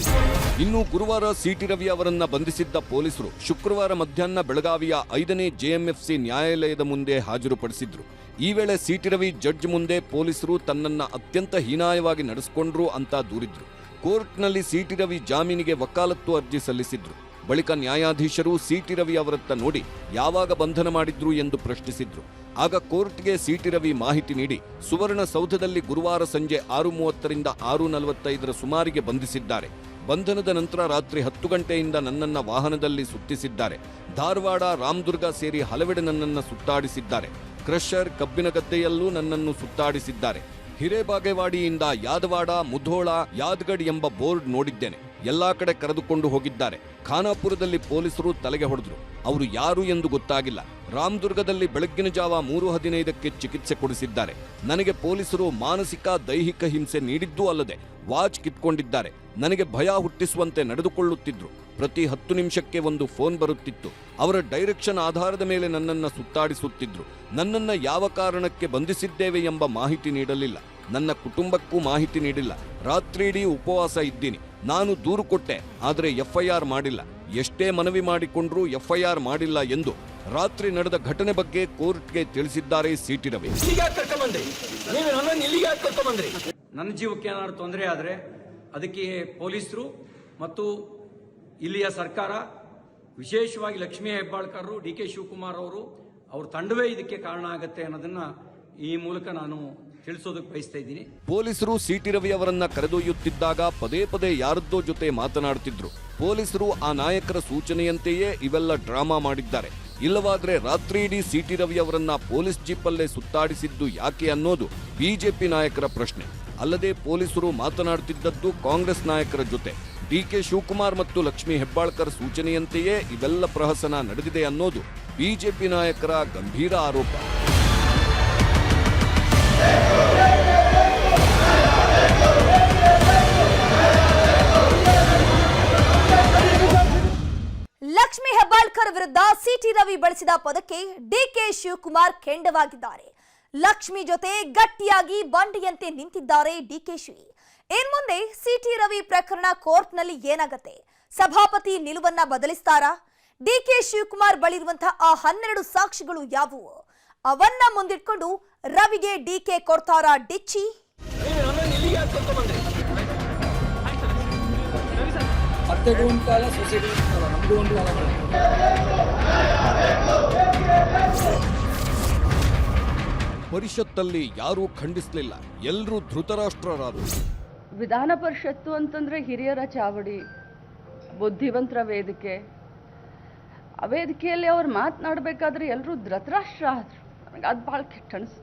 ಇನ್ನು ಗುರುವಾರ ಸಿಟಿ ರವಿ ಅವರನ್ನ ಬಂಧಿಸಿದ್ದ ಪೊಲೀಸರು ಶುಕ್ರವಾರ ಮಧ್ಯಾಹ್ನ ಬೆಳಗಾವಿಯ 5ನೇ ಜೆಎಂಎಫ್ಸಿ ನ್ಯಾಯಾಲಯದ ಮುಂದೆ ಹಾಜರುಪಡಿಸಿದ್ರು. ಈ ವೇಳೆ ಸಿಟಿ ರವಿ ಜಡ್ಜ್ ಮುಂದೆ ಪೊಲೀಸರು ತನ್ನನ್ನ ಅತ್ಯಂತ ಹೀನಾಯವಾಗಿ ನಡೆಸಿಕೊಂಡ್ರು ಅಂತ ದೂರಿದ್ರು. ಕೋರ್ಟ್ನಲ್ಲಿ ಸಿಟಿ ರವಿ ಜಾಮೀನಿಗೆ ವಕಾಲತ್ತು ಅರ್ಜಿ ಸಲ್ಲಿಸಿದ್ರು. ಬಳಿಕ ನ್ಯಾಯಾಧೀಶರು ಸಿಟಿ ರವಿ ಅವರತ್ತ ನೋಡಿ ಯಾವಾಗ ಬಂಧನ ಮಾಡಿದ್ರು ಎಂದು ಪ್ರಶ್ನಿಸಿದ್ರು. ಆಗ ಕೋರ್ಟ್ಗೆ ಸಿಟಿ ರವಿ ಮಾಹಿತಿ ನೀಡಿ ಸುವರ್ಣಸೌಧದಲ್ಲಿ ಗುರುವಾರ ಸಂಜೆ 6:30ರಿಂದ 6:45 ಸುಮಾರಿಗೆ ಬಂಧಿಸಿದ್ದಾರೆ. ಬಂಧನದ ನಂತರ ರಾತ್ರಿ 10 ಗಂಟೆಯಿಂದ ನನ್ನನ್ನ ವಾಹನದಲ್ಲಿ ಸುತ್ತಿಸಿದ್ದಾರೆ. ಧಾರವಾಡ, ರಾಮದುರ್ಗ ಸೇರಿ ಹಲವೆಡೆ ನನ್ನನ್ನು ಸುತ್ತಾಡಿಸಿದ್ದಾರೆ. ಕ್ರಷರ್, ಕಬ್ಬಿನಗದ್ದೆಯಲ್ಲೂ ನನ್ನನ್ನು ಸುತ್ತಾಡಿಸಿದ್ದಾರೆ. ಹಿರೇಬಾಗೇವಾಡಿಯಿಂದ ಯಾದವಾಡ, ಮುಧೋಳ, ಯಾದಗಡ್ ಎಂಬ ಬೋರ್ಡ್ ನೋಡಿದ್ದೇನೆ. ಎಲ್ಲಾ ಕಡೆ ಕರೆದುಕೊಂಡು ಹೋಗಿದ್ದಾರೆ. ಖಾನಾಪುರದಲ್ಲಿ ಪೊಲೀಸರು ತಲೆಗೆ ಹೊಡೆದ್ರು. ಅವರು ಯಾರು ಎಂದು ಗೊತ್ತಾಗಿಲ್ಲ. ರಾಮದುರ್ಗದಲ್ಲಿ ಬೆಳಗ್ಗಿನ ಜಾವ 3:15ಕ್ಕೆ ಚಿಕಿತ್ಸೆ ಕೊಡಿಸಿದ್ದಾರೆ. ನನಗೆ ಪೊಲೀಸರು ಮಾನಸಿಕ, ದೈಹಿಕ ಹಿಂಸೆ ನೀಡಿದ್ದೂ ಅಲ್ಲದೆ ವಾಚ್ ಕಿತ್ಕೊಂಡಿದ್ದಾರೆ. ನನಗೆ ಭಯ ಹುಟ್ಟಿಸುವಂತೆ ನಡೆದುಕೊಳ್ಳುತ್ತಿದ್ರು. ಪ್ರತಿ 10 ನಿಮಿಷಕ್ಕೆ ಒಂದು ಫೋನ್ ಬರುತ್ತಿತ್ತು. ಅವರ ಡೈರೆಕ್ಷನ್ ಆಧಾರದ ಮೇಲೆ ನನ್ನನ್ನು ಸುತ್ತಾಡಿಸುತ್ತಿದ್ರು. ನನ್ನನ್ನು ಯಾವ ಕಾರಣಕ್ಕೆ ಬಂಧಿಸಿದ್ದೇವೆ ಎಂಬ ಮಾಹಿತಿ ನೀಡಲಿಲ್ಲ. ನನ್ನ ಕುಟುಂಬಕ್ಕೂ ಮಾಹಿತಿ ನೀಡಿಲ್ಲ. ರಾತ್ರಿಯಿಡೀ ಉಪವಾಸ ಇದ್ದೀನಿ. ನಾನು ದೂರು ಕೊಟ್ಟೆ, ಆದರೆ ಎಫ್ಐಆರ್ ಮಾಡಿಲ್ಲ. ಎಷ್ಟೇ ಮನವಿ ಮಾಡಿಕೊಂಡ್ರೂ ಎಫ್ಐಆರ್ ಮಾಡಿಲ್ಲ ಎಂದು ರಾತ್ರಿ ನಡೆದ ಘಟನೆ ಬಗ್ಗೆ ಕೋರ್ಟ್ಗೆ ತಿಳಿಸಿದ್ದಾರೆ ಸಿಟಿ ರವಿ. ನನ್ನ ಜೀವಕ್ಕೆ ಏನಾದ್ರು ತೊಂದರೆ ಆದರೆ ಅದಕ್ಕೆ ಪೊಲೀಸರು ಮತ್ತು ಇಲ್ಲಿಯ ಸರ್ಕಾರ, ವಿಶೇಷವಾಗಿ ಲಕ್ಷ್ಮೀ ಹೆಬ್ಬಾಳ್ಕರ್, ಡಿಕೆ ಶಿವಕುಮಾರ್ ಅವ್ರ ತಂಡವೇ ಇದಕ್ಕೆ ಕಾರಣ ಆಗುತ್ತೆ ಅನ್ನೋದನ್ನ ಈ ಮೂಲಕ ನಾನು ತಿಳಿಸೋದಕ್ಕೆ ಬಯಸ್ತಾ ಇದ್ದೀನಿ. ಪೊಲೀಸರು ಸಿಟಿ ರವಿ ಅವರನ್ನ ಕರೆದೊಯ್ಯುತ್ತಿದ್ದಾಗ ಪದೇ ಪದೇ ಯಾರದ್ದೋ ಜೊತೆ ಮಾತನಾಡುತ್ತಿದ್ರು. ಪೊಲೀಸರು ಆ ನಾಯಕರ ಸೂಚನೆಯಂತೆಯೇ ಇವೆಲ್ಲ ಡ್ರಾಮಾ ಮಾಡಿದ್ದಾರೆ. ಇಲ್ಲವಾದ್ರೆ ರಾತ್ರಿಯಿಡೀ ಸಿಟಿ ರವಿ ಅವರನ್ನ ಪೊಲೀಸ್ ಜೀಪಲ್ಲೇ ಸುತ್ತಾಡಿಸಿದ್ದು ಯಾಕೆ ಅನ್ನೋದು ಬಿಜೆಪಿ ನಾಯಕರ ಪ್ರಶ್ನೆ. ಅಲ್ಲದೆ ಪೊಲೀಸರು ಮಾತನಾಡುತ್ತಿದ್ದದ್ದು ಕಾಂಗ್ರೆಸ್ ನಾಯಕರ ಜೊತೆ. ಡಿಕೆ ಶಿವಕುಮಾರ್ ಮತ್ತು ಲಕ್ಷ್ಮೀ ಹೆಬ್ಬಾಳ್ಕರ್ ಸೂಚನೆಯಂತೆಯೇ ಇವೆಲ್ಲ ಪ್ರಹಸನ ನಡೆದಿದೆ ಅನ್ನೋದು ಬಿಜೆಪಿ ನಾಯಕರ ಗಂಭೀರ ಆರೋಪ. ಲಕ್ಷ್ಮೀ ಹೆಬ್ಬಾಳ್ಕರ್ ವಿರುದ್ಧ ಸಿಟಿ ರವಿ ಬಳಸಿದ ಪದಕ್ಕೆ ಡಿಕೆ ಶಿವಕುಮಾರ್ ಕೆಂಡವಾಗಿದ್ದಾರೆ. ಲಕ್ಷ್ಮಿ ಜೊತೆ ಗಟ್ಟಿಯಾಗಿ ಬಂಡಿಯಂತೆ ನಿಂತಿದ್ದಾರೆ ಡಿಕೆಶಿ. ಇನ್ಮುಂದೆ ಸಿಟಿ ರವಿ ಪ್ರಕರಣ ಕೋರ್ಟ್ನಲ್ಲಿ ಏನಾಗತ್ತೆ? ಸಭಾಪತಿ ನಿಲುವನ್ನ ಬದಲಿಸ್ತಾರಾ? ಡಿಕೆ ಶಿವಕುಮಾರ್ ಬಳಿರುವಂತಹ ಆ 12 ಸಾಕ್ಷಿಗಳು ಯಾವುವು? ಅವನ್ನ ಮುಂದಿಟ್ಕೊಂಡು ರವಿಗೆ ಡಿಕೆ ಕೊಡ್ತಾರಾ ಡಿಚ್ಚಿ? ಅತ್ತೆಗೂ ಒಂದು ಕಾಲ, ಸೊಸೆಗೂ ಒಂದು ಕಾಲ, ನಮಗೂ ಒಂದು ಕಾಲ. ಪರಿಷತ್ತಲ್ಲಿ ಯಾರೂ ಖಂಡಿಸಲಿಲ್ಲ, ಎಲ್ಲರೂ ಧೃತರಾಷ್ಟ್ರರಾದರು. ವಿಧಾನ ಪರಿಷತ್ತು ಅಂತಂದರೆ ಹಿರಿಯರ ಚಾವಡಿ, ಬುದ್ಧಿವಂತರ ವೇದಿಕೆ. ಆ ವೇದಿಕೆಯಲ್ಲಿ ಅವ್ರು ಮಾತನಾಡಬೇಕಾದ್ರೆ ಎಲ್ಲರೂ ಧೃತರಾಷ್ಟ್ರ ಆದರು. ನನಗೆ ಅದು ಭಾಳ ಕೆಟ್ಟ ಅನಿಸ್ತು.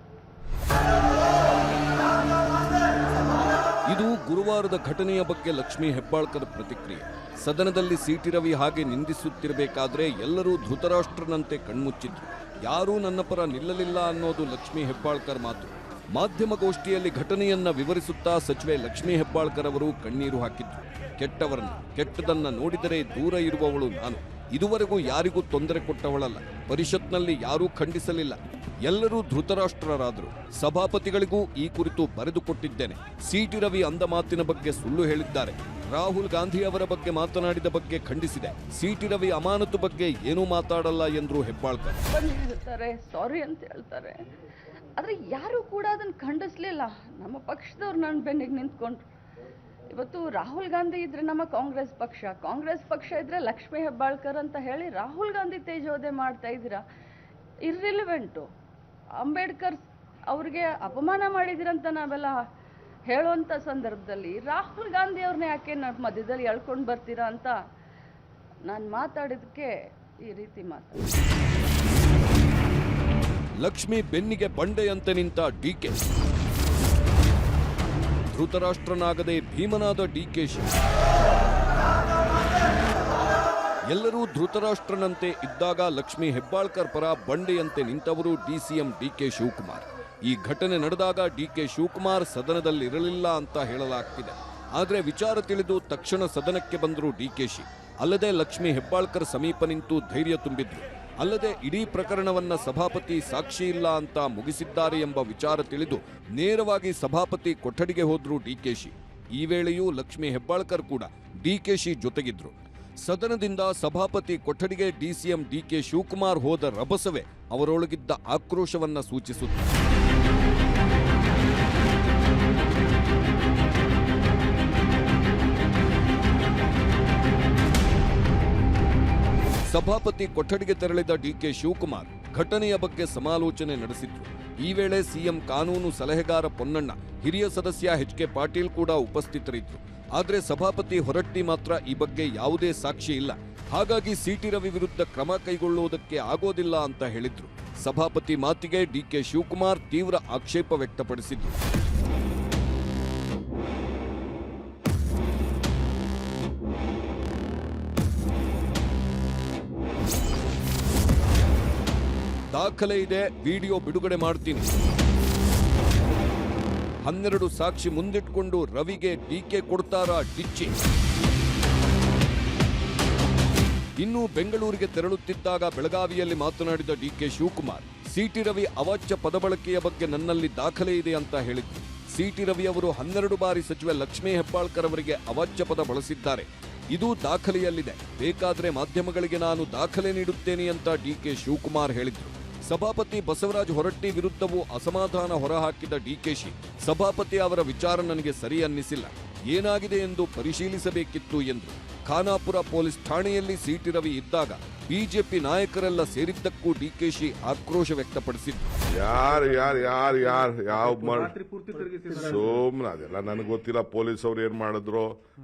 ಇದು ಗುರುವಾರದ ಘಟನೆಯ ಬಗ್ಗೆ ಲಕ್ಷ್ಮೀ ಹೆಬ್ಬಾಳ್ಕರ್ ಪ್ರತಿಕ್ರಿಯೆ. ಸದನದಲ್ಲಿ ಸಿಟಿ ರವಿ ಹಾಗೆ ನಿಂದಿಸುತ್ತಿರಬೇಕಾದ್ರೆ ಎಲ್ಲರೂ ಧೃತರಾಷ್ಟ್ರನಂತೆ ಕಣ್ಮುಚ್ಚಿದ್ರು. ಯಾರೂ ನನ್ನ ಪರ ನಿಲ್ಲಲಿಲ್ಲ ಅನ್ನೋದು ಲಕ್ಷ್ಮೀ ಹೆಬ್ಬಾಳ್ಕರ್ ಮಾತು. ಮಾಧ್ಯಮಗೋಷ್ಠಿಯಲ್ಲಿ ಘಟನೆಯನ್ನ ವಿವರಿಸುತ್ತಾ ಸಚಿವೆ ಲಕ್ಷ್ಮೀ ಹೆಬ್ಬಾಳ್ಕರ್ ಅವರು ಕಣ್ಣೀರು ಹಾಕಿದ್ರು. ಕೆಟ್ಟದನ್ನ ನೋಡಿದರೆ ದೂರ ಇರುವವಳು ನಾನು. ಇದುವರೆಗೂ ಯಾರಿಗೂ ತೊಂದರೆ ಕೊಟ್ಟವಳಲ್ಲ. ಪರಿಷತ್ನಲ್ಲಿ ಯಾರೂ ಖಂಡಿಸಲಿಲ್ಲ, ಎಲ್ಲರೂ ಧೃತರಾಷ್ಟ್ರರಾದರು. ಸಭಾಪತಿಗಳಿಗೂ ಈ ಕುರಿತು ಬರೆದುಕೊಟ್ಟಿದ್ದೇನೆ. ಸಿಟಿ ರವಿ ಅಂದ ಮಾತಿನ ಬಗ್ಗೆ ಸುಳ್ಳು ಹೇಳಿದ್ದಾರೆ. ರಾಹುಲ್ ಗಾಂಧಿ ಅವರ ಬಗ್ಗೆ ಮಾತನಾಡಿದ ಬಗ್ಗೆ ಖಂಡಿಸಿದೆ. ಸಿಟಿ ರವಿ ಅಮಾನತು ಬಗ್ಗೆ ಏನೂ ಮಾತಾಡಲ್ಲ ಎಂದ್ರು ಹೆಬ್ಬಾಳ್ಕರ್. ಹೇಳ್ತಾರೆ, ಸಾರಿ ಅಂತ ಹೇಳ್ತಾರೆ, ಆದರೆ ಯಾರೂ ಕೂಡ ಅದನ್ನು ಖಂಡಿಸ್ಲಿಲ್ಲ. ನಮ್ಮ ಪಕ್ಷದವ್ರು ನನ್ನ ಬೆನ್ನಿಗೆ ನಿಂತ್ಕೊಂಡ್ರು. ಇವತ್ತು ರಾಹುಲ್ ಗಾಂಧಿ ಇದ್ರೆ ನಮ್ಮ ಕಾಂಗ್ರೆಸ್ ಪಕ್ಷ ಇದ್ರೆ ಲಕ್ಷ್ಮೀ ಹೆಬ್ಬಾಳ್ಕರ್ ಅಂತ ಹೇಳಿ ರಾಹುಲ್ ಗಾಂಧಿ ತೇಜೋದೆ ಮಾಡ್ತಾ ಇದ್ದೀರಾ. ಇರ್ರಿಲಿವೆಂಟು. ಅಂಬೇಡ್ಕರ್ ಅವ್ರಿಗೆ ಅಪಮಾನ ಮಾಡಿದಿರಂತ ನಾವೆಲ್ಲ ಹೇಳುವಂಥ ಸಂದರ್ಭದಲ್ಲಿ ರಾಹುಲ್ ಗಾಂಧಿ ಅವ್ರನ್ನ ಯಾಕೆ ಮಧ್ಯದಲ್ಲಿ ಎಳ್ಕೊಂಡು ಬರ್ತೀರಾ ಅಂತ ನಾನು ಮಾತಾಡಿದಕ್ಕೆ ಈ ರೀತಿ ಮಾತಾಡಿ. ಲಕ್ಷ್ಮಿ ಬೆನ್ನಿಗೆ ಬಂಡೆಯಂತೆ ನಿಂತ ಡಿಕೆ. ಧೃತರಾಷ್ಟ್ರನಾಗದೆ ಭೀಮನಾದ ಡಿಕೆಶಿ. ಎಲ್ಲರೂ ಧೃತರಾಷ್ಟ್ರನಂತೆ ಇದ್ದಾಗ ಲಕ್ಷ್ಮೀ ಹೆಬ್ಬಾಳ್ಕರ್ ಪರ ಬಂಡೆಯಂತೆ ನಿಂತವರು ಡಿಸಿಎಂ ಡಿಕೆ ಶಿವಕುಮಾರ್. ಈ ಘಟನೆ ನಡೆದಾಗ ಡಿಕೆ ಶಿವಕುಮಾರ್ ಸದನದಲ್ಲಿರಲಿಲ್ಲ ಅಂತ ಹೇಳಲಾಗ್ತಿದೆ. ಆದರೆ ವಿಚಾರ ತಿಳಿದು ತಕ್ಷಣ ಸದನಕ್ಕೆ ಬಂದರು ಡಿಕೆಶಿ. ಅಲ್ಲದೆ ಲಕ್ಷ್ಮೀ ಹೆಬ್ಬಾಳ್ಕರ್ ಸಮೀಪ ನಿಂತು ಧೈರ್ಯ ತುಂಬಿದ್ರು. ಅಲ್ಲದೆ ಇಡೀ ಪ್ರಕರಣವನ್ನ ಸಭಾಪತಿ ಸಾಕ್ಷಿ ಇಲ್ಲ ಅಂತ ಮುಗಿಸಿದ್ದಾರೆ ಎಂಬ ವಿಚಾರ ತಿಳಿದು ನೇರವಾಗಿ ಸಭಾಪತಿ ಕೊಠಡಿಗೆ ಹೋದ್ರು ಡಿಕೆಶಿ. ಈ ವೇಳೆಯೂ ಲಕ್ಷ್ಮೀ ಹೆಬ್ಬಾಳ್ಕರ್ ಕೂಡ ಡಿಕೆಶಿ ಜೊತೆಗಿದ್ರು. ಸದನದಿಂದ ಸಭಾಪತಿ ಕೊಠಡಿಗೆ ಡಿಸಿಎಂ ಡಿಕೆ ಶಿವಕುಮಾರ್ ಹೋದ ರಭಸವೇ ಅವರೊಳಗಿದ್ದ ಆಕ್ರೋಶವನ್ನ ಸೂಚಿಸುತ್ತೆ. ಸಭಾಪತಿ ಕೊಠಡಿಗೆ ತೆರಳಿದ ಡಿಕೆ ಶಿವಕುಮಾರ್ ಘಟನೆಯ ಬಗ್ಗೆ ಸಮಾಲೋಚನೆ ನಡೆಸಿದ್ರು. ಈ ವೇಳೆ ಸಿಎಂ ಕಾನೂನು ಸಲಹೆಗಾರ ಪೊನ್ನಣ್ಣ, ಹಿರಿಯ ಸದಸ್ಯ ಎಚ್.ಕೆ. ಪಾಟೀಲ್ ಕೂಡ ಉಪಸ್ಥಿತರಿದ್ದರು. ಆದರೆ ಸಭಾಪತಿ ಹೊರಟ್ಟಿ ಮಾತ್ರ ಈ ಬಗ್ಗೆ ಯಾವುದೇ ಸಾಕ್ಷಿ ಇಲ್ಲ, ಹಾಗಾಗಿ ಸಿಟಿ ರವಿ ವಿರುದ್ಧ ಕ್ರಮ ಕೈಗೊಳ್ಳುವುದಕ್ಕೆ ಆಗೋದಿಲ್ಲ ಅಂತ ಹೇಳಿದ್ರು. ಸಭಾಪತಿ ಮಾತಿಗೆ ಡಿಕೆ ಶಿವಕುಮಾರ್ ತೀವ್ರ ಆಕ್ಷೇಪ ವ್ಯಕ್ತಪಡಿಸಿದ್ರು. ದಾಖಲೆ ಇದೆ, ವಿಡಿಯೋ ಬಿಡುಗಡೆ ಮಾಡ್ತೀನಿ. 12 ಸಾಕ್ಷಿ ಮುಂದಿಟ್ಕೊಂಡು ರವಿಗೆ ಡಿಕೆ ಕೊಡ್ತಾರಾ ಡಿಚ್ಚಿ? ಇನ್ನು ಬೆಂಗಳೂರಿಗೆ ತೆರಳುತ್ತಿದ್ದಾಗ ಬೆಳಗಾವಿಯಲ್ಲಿ ಮಾತನಾಡಿದ ಡಿಕೆ ಶಿವಕುಮಾರ್, ಸಿಟಿ ರವಿ ಅವಾಚ್ಯ ಪದಬಳಕೆಯ ಬಗ್ಗೆ ನನ್ನಲ್ಲಿ ದಾಖಲೆ ಇದೆ ಅಂತ ಹೇಳಿದ್ರು. ಸಿಟಿ ರವಿ ಅವರು 12 ಬಾರಿ ಸಚಿವೆ ಲಕ್ಷ್ಮೀ ಹೆಬ್ಬಾಳ್ಕರ್ ಅವರಿಗೆ ಅವಾಚ್ಯ ಪದ ಬಳಸಿದ್ದಾರೆ. ಇದು ದಾಖಲೆಯಲ್ಲಿದೆ, ಬೇಕಾದ್ರೆ ಮಾಧ್ಯಮಗಳಿಗೆ ನಾನು ದಾಖಲೆ ನೀಡುತ್ತೇನೆ ಅಂತ ಡಿಕೆ ಶಿವಕುಮಾರ್ ಹೇಳಿದ್ರು. ಸಭಾಪತಿ ಬಸವರಾಜ ಹೊರಟ್ಟಿ ವಿರುದ್ಧವೂ ಅಸಮಾಧಾನ ಹೊರಹಾಕಿದ ಡಿಕೆಶಿ, ಸಭಾಪತಿ ಅವರ ವಿಚಾರ ನನಗೆ ಸರಿ ಅನ್ನಿಸಿಲ್ಲ, ಏನಾಗಿದೆ ಎಂದು ಪರಿಶೀಲಿಸಬೇಕಿತ್ತು ಎಂದರು. ಖಾನಾಪುರ ಪೊಲೀಸ್ ಠಾಣೆಯಲ್ಲಿ ಸಿಟಿ ರವಿ ಇದ್ದಾಗ ಬಿಜೆಪಿ ನಾಯಕರೆಲ್ಲ ಸೇರಿದ್ದಕ್ಕೂ ಡಿಕೆಶಿ ಆಕ್ರೋಶ ವ್ಯಕ್ತಪಡಿಸಿದ್ರು. ಸೋಮ್ನ ಅದೆಲ್ಲ ನನಗೆ ಗೊತ್ತಿಲ್ಲ. ಪೊಲೀಸ್ ಅವ್ರು ಏನ್ ಮಾಡಿದ್ರು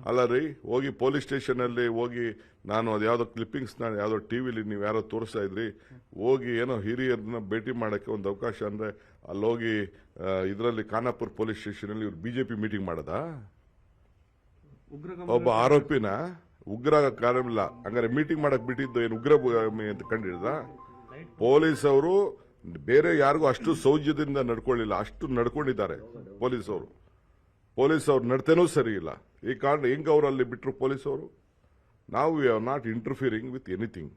ಅಲ್ಲ ರೀ, ಹೋಗಿ ಪೊಲೀಸ್ ಸ್ಟೇಷನ್ ಅಲ್ಲಿ ಹೋಗಿ, ನಾನು ಅದ್ಯಾವುದೋ ಕ್ಲಿಪ್ಪಿಂಗ್ಸ್ ಯಾವುದೋ ಟಿವಿಲಿ ನೀವು ಯಾರೋ ತೋರಿಸ್ತಾ ಇದ್ರಿ, ಹೋಗಿ ಏನೋ ಹಿರಿಯರನ್ನ ಭೇಟಿ ಮಾಡಕ್ಕೆ ಒಂದು ಅವಕಾಶ ಅಂದ್ರೆ ಅಲ್ಲೋಗಿ ಇದರಲ್ಲಿ ಖಾನಾಪುರ ಪೊಲೀಸ್ ಸ್ಟೇಷನ್ ಅಲ್ಲಿ ಇವ್ರು ಬಿಜೆಪಿ ಮೀಟಿಂಗ್ ಮಾಡದ ಒಬ್ಬ ಆರೋಪಿನ ಉಗ್ರ ಕಾರಣ ಹಂಗಾರೆ ಮೀಟಿಂಗ್ ಮಾಡಕ್ ಬಿಟ್ಟಿದ್ದು ಏನು ಉಗ್ರ ಅಂತ ಕಂಡಿಡ್ದ? ಪೊಲೀಸ್ ಅವರು ಬೇರೆ ಯಾರಿಗೂ ಅಷ್ಟು ಸೌಜ್ಯದಿಂದ ನಡ್ಕೊಳ್ಳಿಲ್ಲ, ಅಷ್ಟು ನಡ್ಕೊಂಡಿದ್ದಾರೆ ಪೊಲೀಸ್ ಅವರು ನಡತೆನೂ ಸರಿ ಇಲ್ಲ. ಈ ಕಾರಣ ಹೆಂಗ್ ಅವ್ರು ಅಲ್ಲಿ ಬಿಟ್ರು ಪೊಲೀಸ್ ಅವರು? ನಾವು we are not interfering with anything.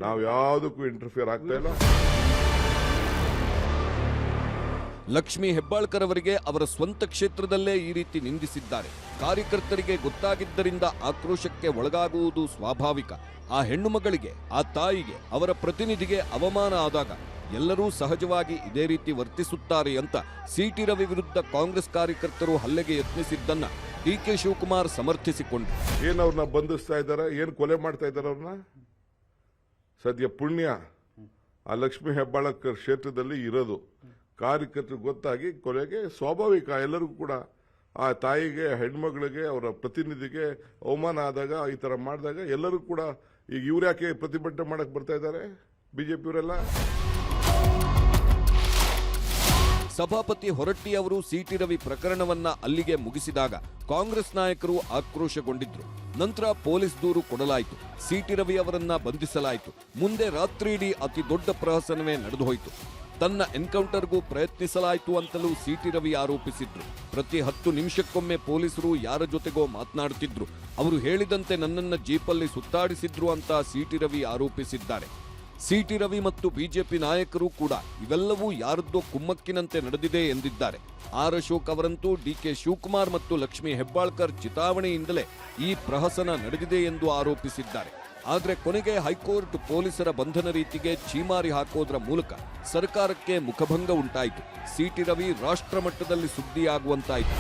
ನಾವು ಯಾವುದಕ್ಕೂ ಇಂಟರ್ಫಿಯರ್ ಆಗ್ತಾ ಇಲ್ಲ. ಲಕ್ಷ್ಮೀ ಹೆಬ್ಬಾಳ್ಕರ್ ಅವರಿಗೆ ಅವರ ಸ್ವಂತ ಕ್ಷೇತ್ರದಲ್ಲೇ ಈ ರೀತಿ ನಿಂದಿಸಿದ್ದಾರೆ. ಕಾರ್ಯಕರ್ತರಿಗೆ ಗೊತ್ತಾಗಿದ್ದರಿಂದ ಆಕ್ರೋಶಕ್ಕೆ ಒಳಗಾಗುವುದು ಸ್ವಾಭಾವಿಕ. ಆ ಹೆಣ್ಣು ಮಗಳಿಗೆ, ಆ ತಾಯಿಗೆ, ಅವರ ಪ್ರತಿನಿಧಿಗೆ ಅವಮಾನ ಆದಾಗ ಎಲ್ಲರೂ ಸಹಜವಾಗಿ ಇದೇ ರೀತಿ ವರ್ತಿಸುತ್ತಾರೆ ಅಂತ ಸಿಟಿ ರವಿ ವಿರುದ್ಧ ಕಾಂಗ್ರೆಸ್ ಕಾರ್ಯಕರ್ತರು ಹಲ್ಲೆಗೆ ಯತ್ನಿಸಿದ್ದನ್ನ ಡಿಕೆ ಶಿವಕುಮಾರ್ ಸಮರ್ಥಿಸಿಕೊಂಡರು. ಏನ್ ಅವ್ರನ್ನ ಬಂಧಿಸ್ತಾ ಇದ್ದಾರೆ, ಏನ್ ಕೊಲೆ ಮಾಡ್ತಾ ಇದ್ದಾರೆ ಅವ್ರನ್ನ? ಸದ್ಯ ಪುಣ್ಯ ಆ ಲಕ್ಷ್ಮೀ ಹೆಬ್ಬಾಳ್ಕರ್ ಕ್ಷೇತ್ರದಲ್ಲಿ ಇರೋದು. ಕಾರ್ಯಕರ್ತರಿಗೆ ಗೊತ್ತಾಗಿ ಕೊಲೆಗೆ ಸ್ವಾಭಾವಿಕ. ಎಲ್ಲರಿಗೂ ಕೂಡ ಆ ತಾಯಿಗೆ, ಹೆಣ್ಮಗಳಿಗೆ, ಅವರ ಪ್ರತಿನಿಧಿಗೆ ಅವಮಾನ ಆದಾಗ, ಈ ತರ ಮಾಡಿದಾಗ ಎಲ್ಲರೂ ಕೂಡ ಈಗ ಇವ್ರ್ಯಾಕೆ ಪ್ರತಿಭಟನೆ ಮಾಡಕ್ ಬರ್ತಾ ಇದ್ದಾರೆ ಬಿಜೆಪಿಯವರೆಲ್ಲ? ಸಭಾಪತಿ ಹೊರಟ್ಟಿ ಅವರು ಸಿಟಿ ರವಿ ಪ್ರಕರಣವನ್ನ ಅಲ್ಲಿಗೆ ಮುಗಿಸಿದಾಗ ಕಾಂಗ್ರೆಸ್ ನಾಯಕರು ಆಕ್ರೋಶಗೊಂಡಿದ್ರು. ನಂತರ ಪೊಲೀಸ್ ದೂರು ಕೊಡಲಾಯಿತು. ಸಿಟಿ ರವಿ ಅವರನ್ನ ಬಂಧಿಸಲಾಯಿತು. ಮುಂದೆ ರಾತ್ರಿಯಿಡೀ ಅತಿ ದೊಡ್ಡ ಪ್ರಹಸನವೇ ನಡೆದು ಹೋಯಿತು. ತನ್ನ ಎನ್ಕೌಂಟರ್ಗೂ ಪ್ರಯತ್ನಿಸಲಾಯಿತು ಅಂತಲೂ ಸಿಟಿ ರವಿ ಆರೋಪಿಸಿದ್ರು. ಪ್ರತಿ 10 ನಿಮಿಷಕ್ಕೊಮ್ಮೆ ಪೊಲೀಸರು ಯಾರ ಜೊತೆಗೋ ಮಾತನಾಡುತ್ತಿದ್ರು. ಅವರು ಹೇಳಿದಂತೆ ನನ್ನನ್ನ ಜೀಪಲ್ಲಿ ಸುತ್ತಾಡಿಸಿದ್ರು ಅಂತ ಸಿಟಿ ರವಿ ಆರೋಪಿಸಿದ್ದಾರೆ. ಸಿಟಿ ರವಿ ಮತ್ತು ಬಿಜೆಪಿ ನಾಯಕರು ಕೂಡ ಇವೆಲ್ಲವೂ ಯಾರದ್ದೋ ಕುಮ್ಮಕ್ಕಿನಂತೆ ನಡೆದಿದೆ ಎಂದಿದ್ದಾರೆ. ಆರ್ ಅಶೋಕ್ ಅವರಂತೂ ಡಿಕೆ ಶಿವಕುಮಾರ್ ಮತ್ತು ಲಕ್ಷ್ಮೀ ಹೆಬ್ಬಾಳ್ಕರ್ ಚಿತಾವಣೆಯಿಂದಲೇ ಈ ಪ್ರಹಸನ ನಡೆದಿದೆ ಎಂದು ಆರೋಪಿಸಿದ್ದಾರೆ. ಆದರೆ ಕೊನೆಗೆ ಹೈಕೋರ್ಟ್ ಪೊಲೀಸರ ಬಂಧನ ರೀತಿಗೆ ಛೀಮಾರಿ ಹಾಕೋದ್ರ ಮೂಲಕ ಸರ್ಕಾರಕ್ಕೆ ಮುಖಭಂಗ ಉಂಟಾಯಿತು. ಸಿಟಿ ರವಿ ರಾಷ್ಟ್ರ ಮಟ್ಟದಲ್ಲಿ ಸುದ್ದಿಯಾಗುವಂತಾಯಿತು.